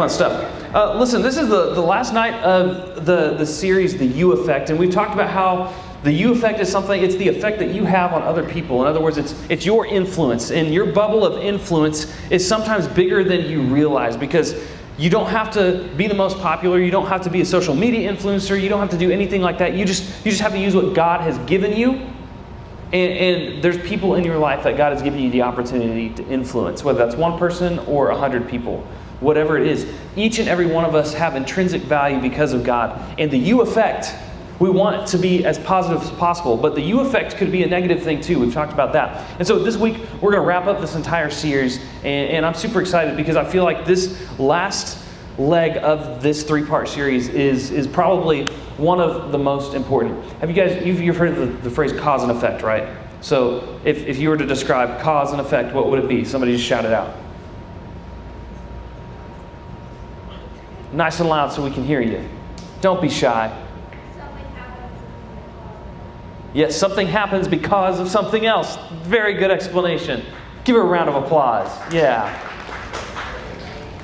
fun stuff. Listen, this is the last night of the series, The You Effect, and we've talked about how the you effect is something, it's the effect that you have on other people. In other words, it's your influence, and your bubble of influence is sometimes bigger than you realize, because you don't have to be the most popular, you don't have to be a social media influencer, you don't have to do anything like that. You just have to use what God has given you, and there's people in your life that God has given you the opportunity to influence, whether that's one person or 100 people. Whatever it is, each and every one of us have intrinsic value because of God. And the you effect, we want it to be as positive as possible, but the you effect could be a negative thing too. We've talked about that. And so this week, we're going to wrap up this entire series, and I'm super excited because I feel like this last leg of this 3-part series is probably one of the most important. Have you guys, you've heard of the phrase cause and effect, right? So if you were to describe cause and effect, what would it be? Somebody just shout it out. Nice and loud so we can hear you. Don't be shy. Yes, something happens because of something else. Very good explanation. Give her a round of applause. Yeah.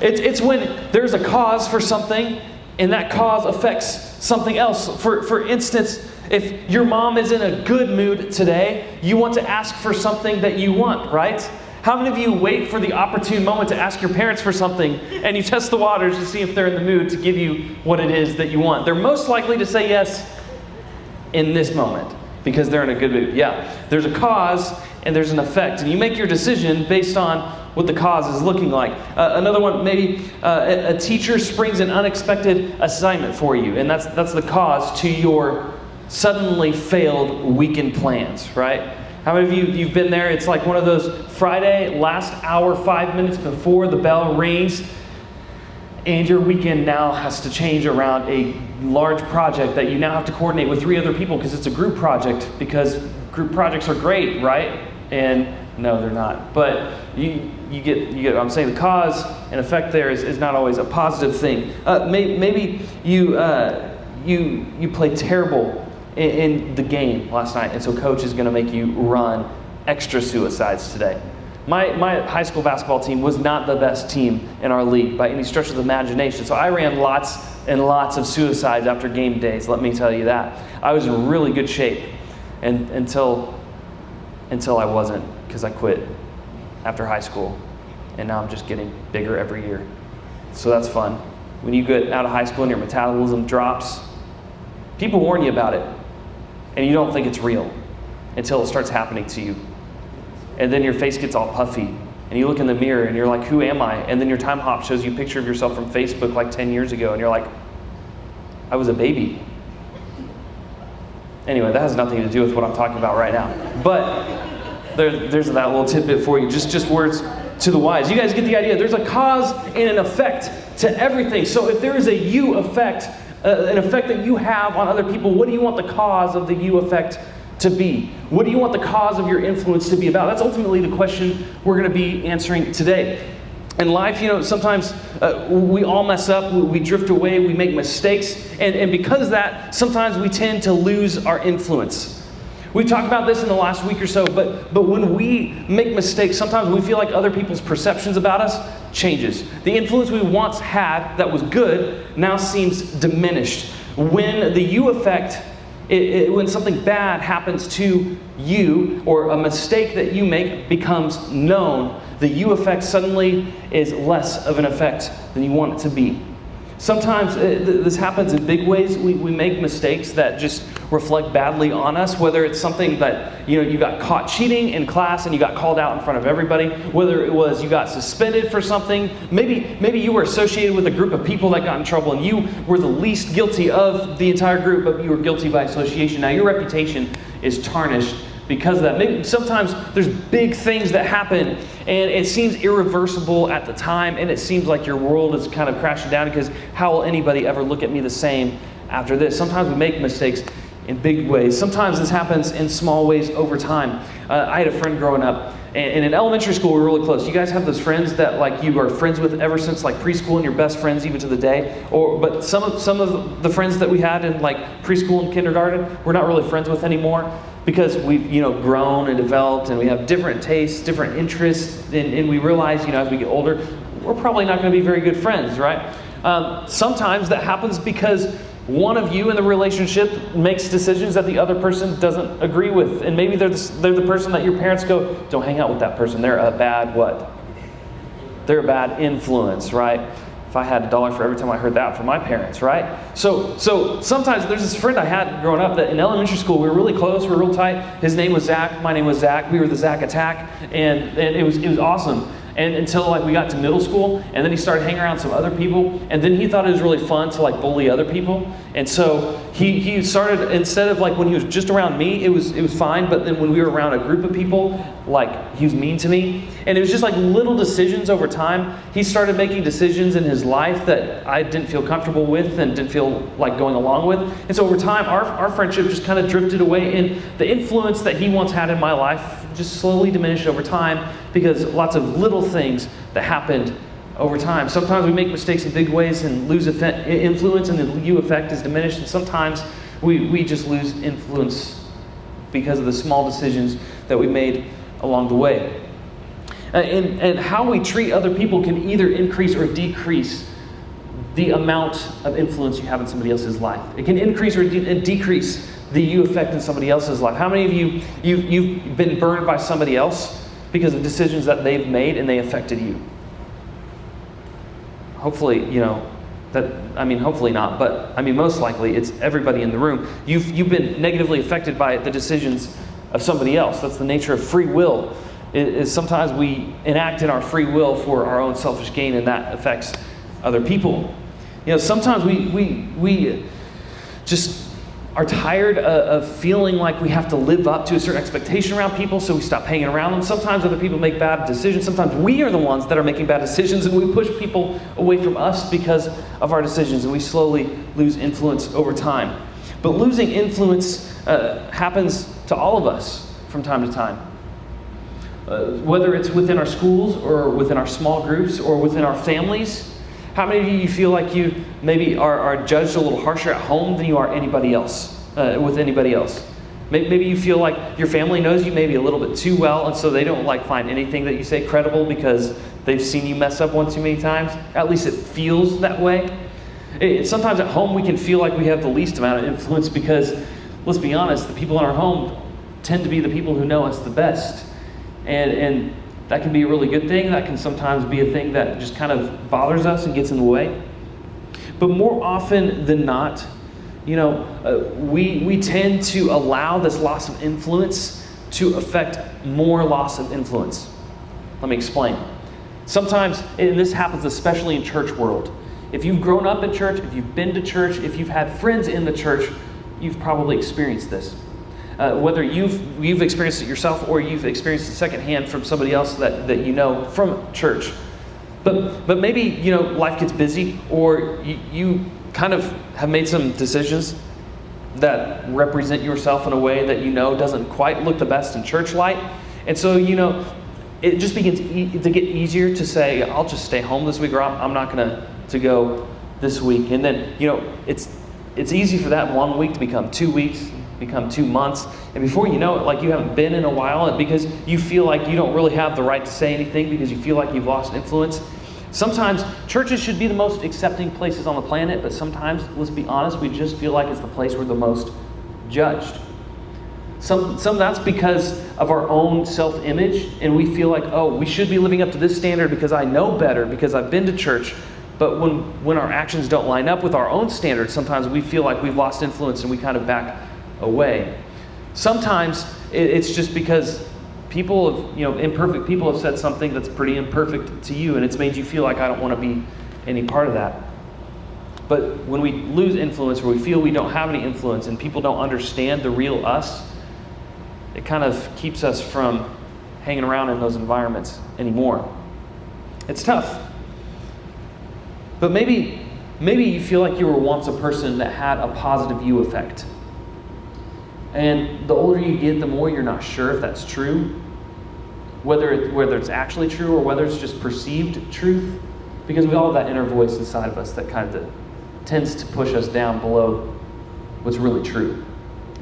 It's when there's a cause for something and that cause affects something else. For instance, if your mom is in a good mood today, you want to ask for something that you want, right? How many of you wait for the opportune moment to ask your parents for something, and you test the waters to see if they're in the mood to give you what it is that you want? They're most likely to say yes in this moment because they're in a good mood. Yeah, there's a cause and there's an effect, and you make your decision based on what the cause is looking like. Another one, maybe a teacher springs an unexpected assignment for you, and that's the cause to your suddenly failed weekend plans, right? How many of you've been there? It's like one of those Friday, last hour, 5 minutes before the bell rings, and your weekend now has to change around a large project that you now have to coordinate with 3 other people because it's a group project, because group projects are great, right? And no, they're not. But you get what I'm saying. The cause and effect there is not always a positive thing. Maybe you play terrible in the game last night, and so coach is going to make you run extra suicides today. My high school basketball team was not the best team in our league by any stretch of the imagination, so I ran lots and lots of suicides after game days, let me tell you that. I was in really good shape until I wasn't, because I quit after high school, and now I'm just getting bigger every year. So that's fun. When you get out of high school and your metabolism drops, people warn you about it, and you don't think it's real until it starts happening to you. And then your face gets all puffy, and you look in the mirror and you're like, who am I? And then your time hop shows you a picture of yourself from Facebook like 10 years ago, and you're like, I was a baby. Anyway, that has nothing to do with what I'm talking about right now. But there's that little tidbit for you, just words to the wise. You guys get the idea. There's a cause and an effect to everything. So if there is a you effect, an effect that you have on other people, what do you want the cause of the you effect to be? What do you want the cause of your influence to be about? That's ultimately the question we're going to be answering today. In life, sometimes we all mess up, we drift away, we make mistakes, and because of that, sometimes we tend to lose our influence. We've talked about this in the last week or so, but when we make mistakes, sometimes we feel like other people's perceptions about us changes. The influence we once had that was good now seems diminished. When the you effect, when something bad happens to you, or a mistake that you make becomes known, the you effect suddenly is less of an effect than you want it to be. Sometimes this happens in big ways. We make mistakes that just reflect badly on us, whether it's something that you got caught cheating in class and you got called out in front of everybody, whether it was you got suspended for something, maybe you were associated with a group of people that got in trouble and you were the least guilty of the entire group, but you were guilty by association. Now your reputation is tarnished because of that. Maybe sometimes there's big things that happen and it seems irreversible at the time, and it seems like your world is kind of crashing down because how will anybody ever look at me the same after this? Sometimes we make mistakes in big ways. Sometimes this happens in small ways over time. I had a friend growing up, and in elementary school we were really close. You guys have those friends that you are friends with ever since preschool, and your best friends even to the day. But some of the friends that we had in preschool and kindergarten, we're not really friends with anymore because we've grown and developed, and we have different tastes, different interests, and we realize as we get older, we're probably not going to be very good friends, right? Sometimes that happens because one of you in the relationship makes decisions that the other person doesn't agree with. And maybe they're the person that your parents go, don't hang out with that person. They're a bad what? They're a bad influence, right? If I had $1 for every time I heard that from my parents, right? So sometimes there's this friend I had growing up that in elementary school, we were really close, we were real tight. His name was Zach, my name was Zach. We were the Zach Attack, and it was awesome. And until like we got to middle school, and then he started hanging around some other people, and then he thought it was really fun to like bully other people. And so he started, instead of like when he was just around me, it was fine, but then when we were around a group of people, like he was mean to me. And it was just like little decisions over time. He started making decisions in his life that I didn't feel comfortable with and didn't feel like going along with. And so over time, our friendship just kind of drifted away, and the influence that he once had in my life just slowly diminished over time because lots of little things that happened over time. Sometimes we make mistakes in big ways and lose influence, and the you effect is diminished. And sometimes we just lose influence because of the small decisions that we made along the way. And how we treat other people can either increase or decrease the amount of influence you have in somebody else's life. It can increase or decrease the you effect in somebody else's life. How many of you've been burned by somebody else because of decisions that they've made and they affected you? Hopefully, hopefully not, but most likely it's everybody in the room. You've been negatively affected by the decisions of somebody else. That's the nature of free will. Is sometimes we enact in our free will for our own selfish gain, and that affects other people. Sometimes we just are tired of feeling like we have to live up to a certain expectation around people, so we stop hanging around them. Sometimes other people make bad decisions. Sometimes we are the ones that are making bad decisions, and we push people away from us because of our decisions, and we slowly lose influence over time. But losing influence happens to all of us from time to time. Whether it's within our schools or within our small groups or within our families. How many of you feel like you maybe are judged a little harsher at home than you are anybody else, with anybody else? Maybe you feel like your family knows you maybe a little bit too well, and so they don't find anything that you say credible because they've seen you mess up one too many times. At least it feels that way. Sometimes at home we can feel like we have the least amount of influence because, let's be honest, the people in our home tend to be the people who know us the best. And that can be a really good thing. That can sometimes be a thing that just kind of bothers us and gets in the way. But more often than not, we tend to allow this loss of influence to affect more loss of influence. Let me explain. Sometimes, and this happens especially in church world, if you've grown up in church, if you've been to church, if you've had friends in the church, you've probably experienced this. Whether you've experienced it yourself or you've experienced it secondhand from somebody else that you know from church. But maybe, life gets busy, or you kind of have made some decisions that represent yourself in a way that doesn't quite look the best in church light. And so, it just begins to get easier to say, I'll just stay home this week, or I'm not going to go this week. And then, it's easy for that 1 week to become 2 weeks, become 2 months, and before you know it, you haven't been in a while, and because you feel like you don't really have the right to say anything because you feel like you've lost influence. Sometimes churches should be the most accepting places on the planet, but sometimes, let's be honest, we just feel like it's the place we're the most judged. Some that's because of our own self-image, and we feel like, we should be living up to this standard because I know better, because I've been to church. But when our actions don't line up with our own standards, sometimes we feel like we've lost influence and we kind of back away. Sometimes it's just because imperfect people have said something that's pretty imperfect to you, and it's made you feel like I don't want to be any part of that. But when we lose influence, or we feel we don't have any influence, and people don't understand the real us, it kind of keeps us from hanging around in those environments anymore. It's tough. But maybe you feel like you were once a person that had a positive you effect. And the older you get, the more you're not sure if that's true, whether it's actually true or whether it's just perceived truth, because we all have that inner voice inside of us that kind of tends to push us down below what's really true.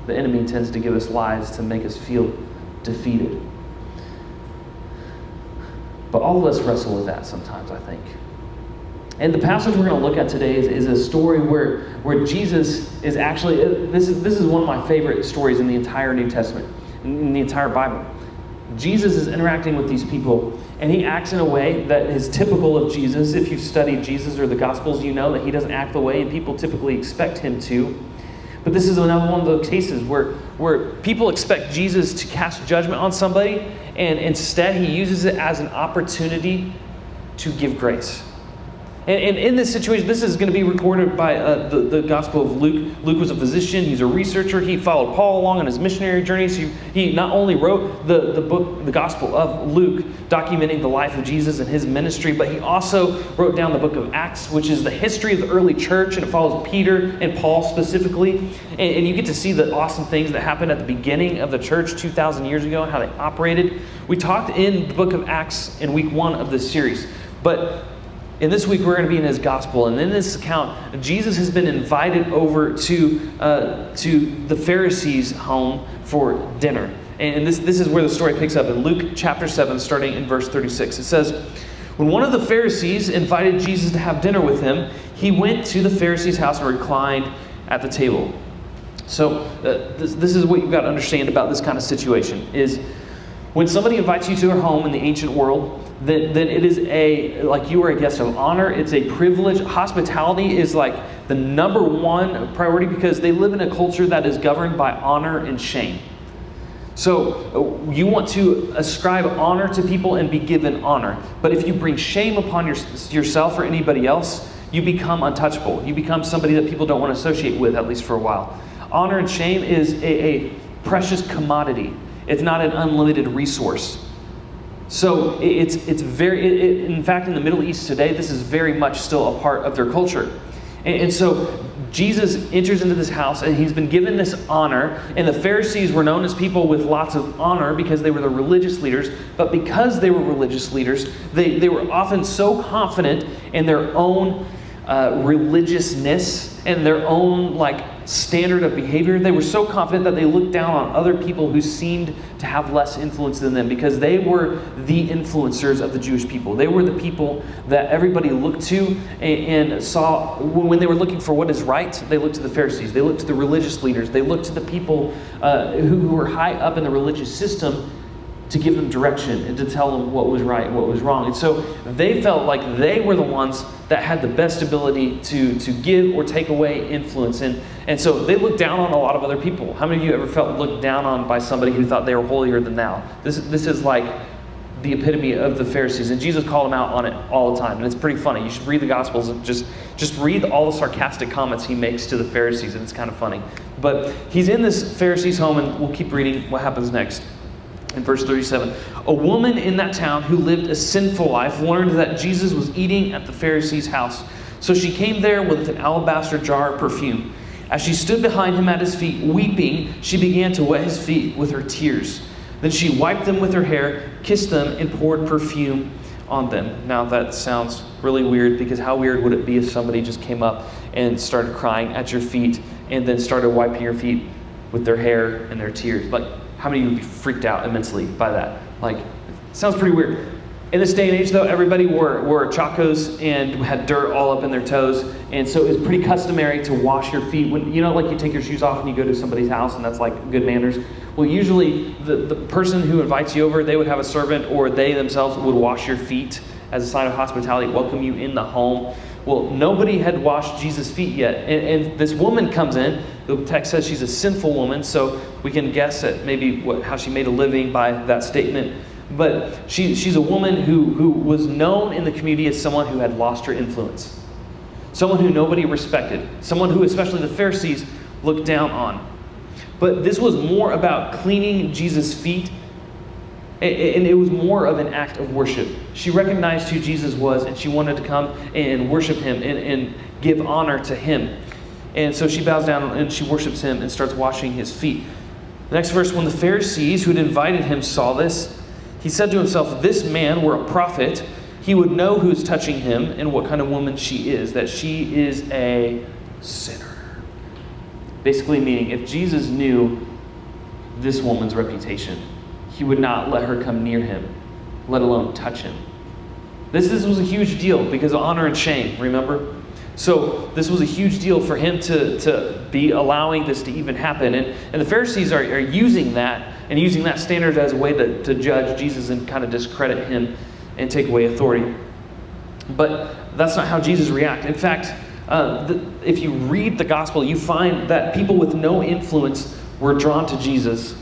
The enemy tends to give us lies to make us feel defeated. But all of us wrestle with that sometimes, I think. And the passage we're going to look at today is a story where Jesus is actually, this is one of my favorite stories in the entire New Testament, in the entire Bible. Jesus is interacting with these people, and he acts in a way that is typical of Jesus. If you've studied Jesus or the Gospels, you know that he doesn't act the way people typically expect him to. But this is another one of those cases where people expect Jesus to cast judgment on somebody, and instead he uses it as an opportunity to give grace. And in this situation, this is going to be recorded by the Gospel of Luke. Luke was a physician. He's a researcher. He followed Paul along on his missionary journeys. He not only wrote the book, the Gospel of Luke, documenting the life of Jesus and his ministry, but he also wrote down the book of Acts, which is the history of the early church, and it follows Peter and Paul specifically. And you get to see the awesome things that happened at the beginning of the church 2,000 years ago and how they operated. We talked in the book of Acts in week 1 of this series. But in this week, we're going to be in his gospel. And in this account, Jesus has been invited over to the Pharisees' home for dinner. And this is where the story picks up in Luke chapter 7, starting in verse 36. It says, when one of the Pharisees invited Jesus to have dinner with him, he went to the Pharisee's house and reclined at the table. So this is what you've got to understand about this kind of situation, is when somebody invites you to their home in the ancient world, then it is like you are a guest of honor. It's a privilege. Hospitality is like the number one priority because they live in a culture that is governed by honor and shame. So you want to ascribe honor to people and be given honor. But if you bring shame upon yourself or anybody else, you become untouchable. You become somebody that people don't want to associate with, at least for a while. Honor and shame is a precious commodity. It's not an unlimited resource. So it's very, in fact, in the Middle East today, this is very much still a part of their culture. And so Jesus enters into this house and he's been given this honor. And the Pharisees were known as people with lots of honor because they were the religious leaders. But because they were religious leaders, they were often so confident in their own religiousness and their own standard of behavior. They were so confident that they looked down on other people who seemed to have less influence than them because they were the influencers of the Jewish people. They were the people that everybody looked to and saw when they were looking for what is right. They looked to the Pharisees. They looked to the religious leaders. They looked to the people who were high up in the religious system to give them direction and to tell them what was right and what was wrong. And so they felt like they were the ones that had the best ability to give or take away influence. And so they looked down on a lot of other people. How many of you ever felt looked down on by somebody who thought they were holier than thou? This is like the epitome of the Pharisees. And Jesus called them out on it all the time. And it's pretty funny. You should read the Gospels and just read all the sarcastic comments he makes to the Pharisees. And it's kind of funny. But he's in this Pharisee's home, and we'll keep reading what happens next. In verse 37, a woman in that town who lived a sinful life learned that Jesus was eating at the Pharisee's house. So she came there with an alabaster jar of perfume. As she stood behind him at his feet, weeping, she began to wet his feet with her tears. Then she wiped them with her hair, kissed them, and poured perfume on them. Now that sounds really weird, because how weird would it be if somebody just came up and started crying at your feet and then started wiping your feet with their hair and their tears? How many of you would be freaked out immensely by that? Sounds pretty weird. In this day and age, though, everybody wore chacos and had dirt all up in their toes. And so it was pretty customary to wash your feet. When you take your shoes off and you go to somebody's house, and that's good manners. Well, usually the person who invites you over, they would have a servant, or they themselves would wash your feet as a sign of hospitality, welcome you in the home. Well, nobody had washed Jesus' feet yet. And this woman comes in. The text says she's a sinful woman, so we can guess at maybe how she made a living by that statement. But she's a woman who was known in the community as someone who had lost her influence. Someone who nobody respected. Someone who especially the Pharisees looked down on. But this was more about cleaning Jesus' feet, and it was more of an act of worship. She recognized who Jesus was, and she wanted to come and worship him and give honor to him. And so she bows down and she worships him and starts washing his feet. The next verse, when the Pharisees who had invited him saw this, he said to himself, if this man were a prophet, he would know who is touching him and what kind of woman she is, that she is a sinner. Basically meaning, if Jesus knew this woman's reputation, he would not let her come near him, let alone touch him. This was a huge deal because of honor and shame, remember? So this was a huge deal for him to be allowing this to even happen. And the Pharisees are using that and using that standard as a way to judge Jesus and kind of discredit him and take away authority. But that's not how Jesus reacted. In fact, if you read the gospel, you find that people with no influence were drawn to Jesus.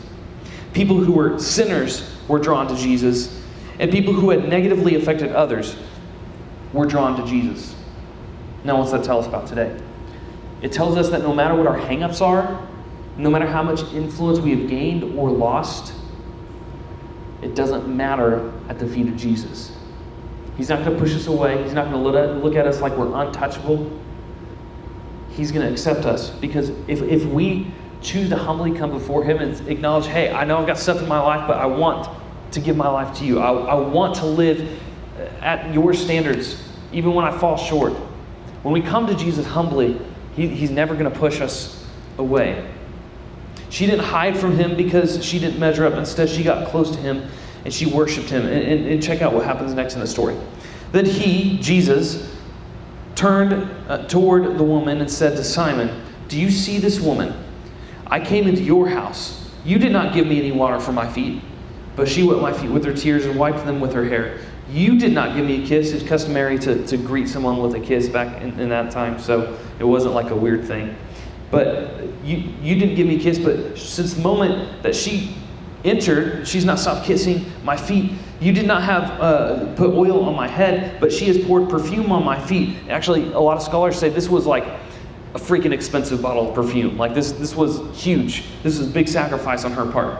People who were sinners were drawn to Jesus. And people who had negatively affected others were drawn to Jesus. Now, what's that tell us about today? It tells us that no matter what our hang-ups are, no matter how much influence we have gained or lost, it doesn't matter at the feet of Jesus. He's not going to push us away. He's not going to look at us like we're untouchable. He's going to accept us, because if we choose to humbly come before him and acknowledge, hey, I know I've got stuff in my life, but I want to give my life to you. I want to live at your standards, even when I fall short. When we come to Jesus humbly, he's never going to push us away. She didn't hide from him because she didn't measure up. Instead, she got close to him and she worshiped him. And check out what happens next in the story. Then he, Jesus, turned toward the woman and said to Simon, "Do you see this woman? I came into your house. You did not give me any water for my feet, but she wet my feet with her tears and wiped them with her hair. You did not give me a kiss." It's customary to greet someone with a kiss back in that time, so it wasn't like a weird thing. But you didn't give me a kiss, but since the moment that she entered, she's not stopped kissing my feet. You did not have put oil on my head, but she has poured perfume on my feet. Actually, a lot of scholars say this was like a freaking expensive bottle of perfume. Like this was huge. This is a big sacrifice on her part.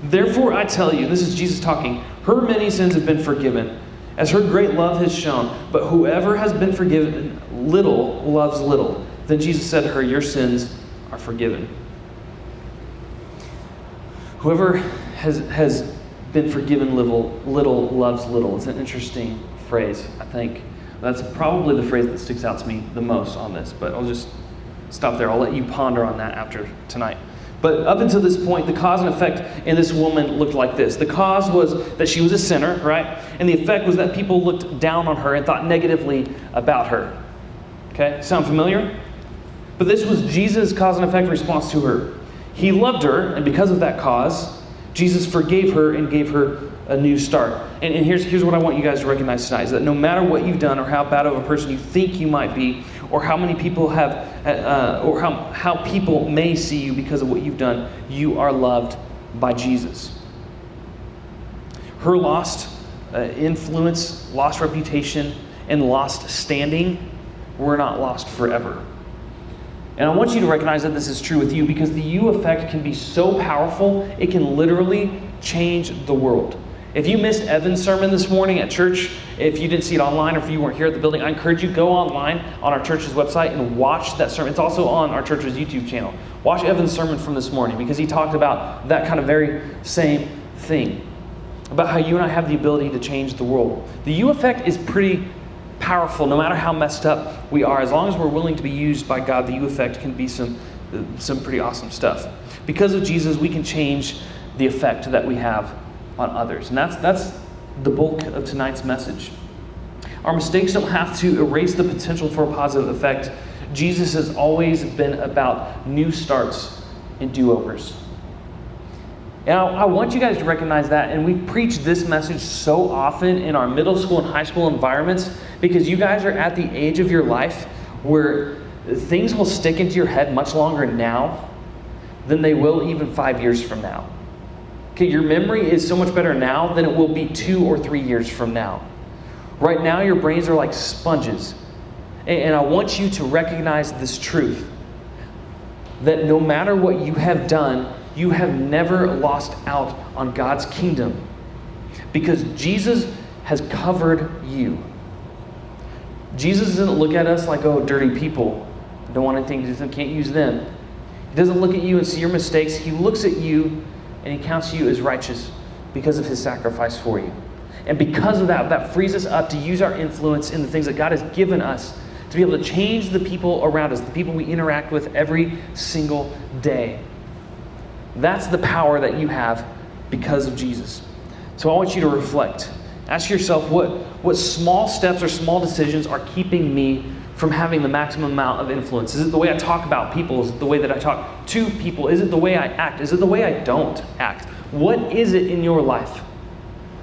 Therefore, I tell you, this is Jesus talking, her many sins have been forgiven, as her great love has shown. But whoever has been forgiven little loves little. Then Jesus said to her, your sins are forgiven. Whoever has been forgiven little loves little. It's an interesting phrase, I think. That's probably the phrase that sticks out to me the most on this, but I'll just stop there. I'll let you ponder on that after tonight. But up until this point, the cause and effect in this woman looked like this. The cause was that she was a sinner, right? And the effect was that people looked down on her and thought negatively about her. Okay, sound familiar? But this was Jesus' cause and effect response to her. He loved her, and because of that cause, Jesus forgave her and gave her a new start. And here's what I want you guys to recognize tonight, is that no matter what you've done or how bad of a person you think you might be, or how many people have, or how people may see you because of what you've done, you are loved by Jesus. Her lost influence, lost reputation, and lost standing were not lost forever. And I want you to recognize that this is true with you, because the you effect can be so powerful, it can literally change the world. If you missed Evan's sermon this morning at church, if you didn't see it online, or if you weren't here at the building, I encourage you to go online on our church's website and watch that sermon. It's also on our church's YouTube channel. Watch Evan's sermon from this morning, because he talked about that kind of very same thing, about how you and I have the ability to change the world. The you effect is pretty powerful, no matter how messed up we are. As long as we're willing to be used by God, the you effect can be some pretty awesome stuff. Because of Jesus, we can change the effect that we have on others. And that's the bulk of tonight's message. Our mistakes don't have to erase the potential for a positive effect. Jesus has always been about new starts and do-overs. And I want you guys to recognize that, and we preach this message so often in our middle school and high school environments, because you guys are at the age of your life where things will stick into your head much longer now than they will even 5 years from now. Okay, your memory is so much better now than it will be 2 or 3 years from now. Right now, your brains are like sponges. And I want you to recognize this truth, that no matter what you have done, you have never lost out on God's kingdom, because Jesus has covered you. Jesus doesn't look at us like, oh, dirty people, don't want anything to do, can't use them. He doesn't look at you and see your mistakes. He looks at you and he counts you as righteous because of his sacrifice for you. And because of that, that frees us up to use our influence in the things that God has given us to be able to change the people around us, the people we interact with every single day. That's the power that you have because of Jesus. So I want you to reflect. Ask yourself, what small steps or small decisions are keeping me from having the maximum amount of influence? Is it the way I talk about people? Is it the way that I talk to people? Is it the way I act? Is it the way I don't act? What is it in your life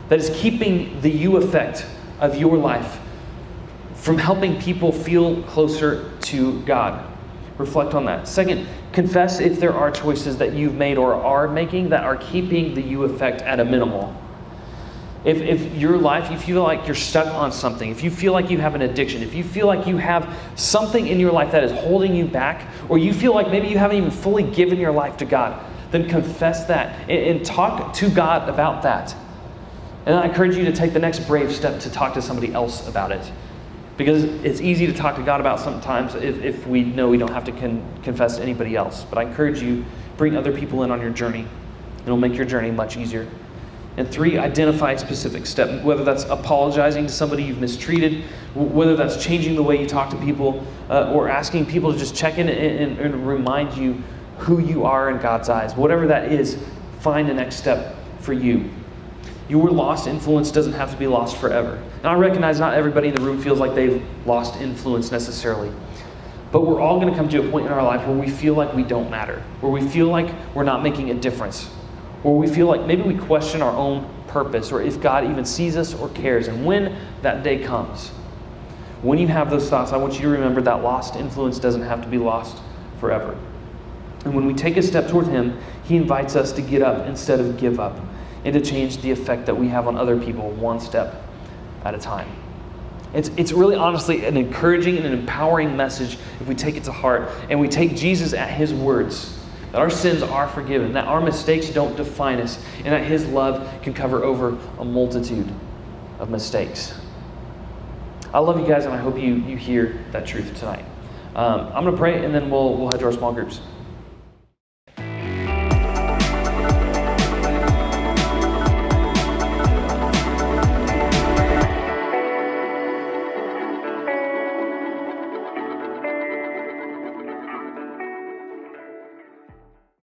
that is keeping the you effect of your life from helping people feel closer to God? Reflect on that. Second, confess if there are choices that you've made or are making that are keeping the you effect at a minimal. If your life, you feel like you're stuck on something, if you feel like you have an addiction, if you feel like you have something in your life that is holding you back, or you feel like maybe you haven't even fully given your life to God, then confess that and talk to God about that. And I encourage you to take the next brave step to talk to somebody else about it. Because it's easy to talk to God about sometimes if we know we don't have to confess to anybody else. But I encourage you, bring other people in on your journey. It'll make your journey much easier. And 3, identify a specific step, whether that's apologizing to somebody you've mistreated, whether that's changing the way you talk to people, or asking people to just check in and remind you who you are in God's eyes. Whatever that is, find the next step for you. Your lost influence doesn't have to be lost forever. And I recognize not everybody in the room feels like they've lost influence necessarily. But we're all going to come to a point in our life where we feel like we don't matter, where we feel like we're not making a difference, where we feel like maybe we question our own purpose, or if God even sees us or cares. And when that day comes, when you have those thoughts, I want you to remember that lost influence doesn't have to be lost forever. And when we take a step toward Him, He invites us to get up instead of give up, and to change the effect that we have on other people one step at a time. It's really honestly an encouraging and an empowering message if we take it to heart and we take Jesus at His words, that our sins are forgiven, that our mistakes don't define us, and that His love can cover over a multitude of mistakes. I love you guys, and I hope you hear that truth tonight. I'm going to pray, and then we'll head to our small groups.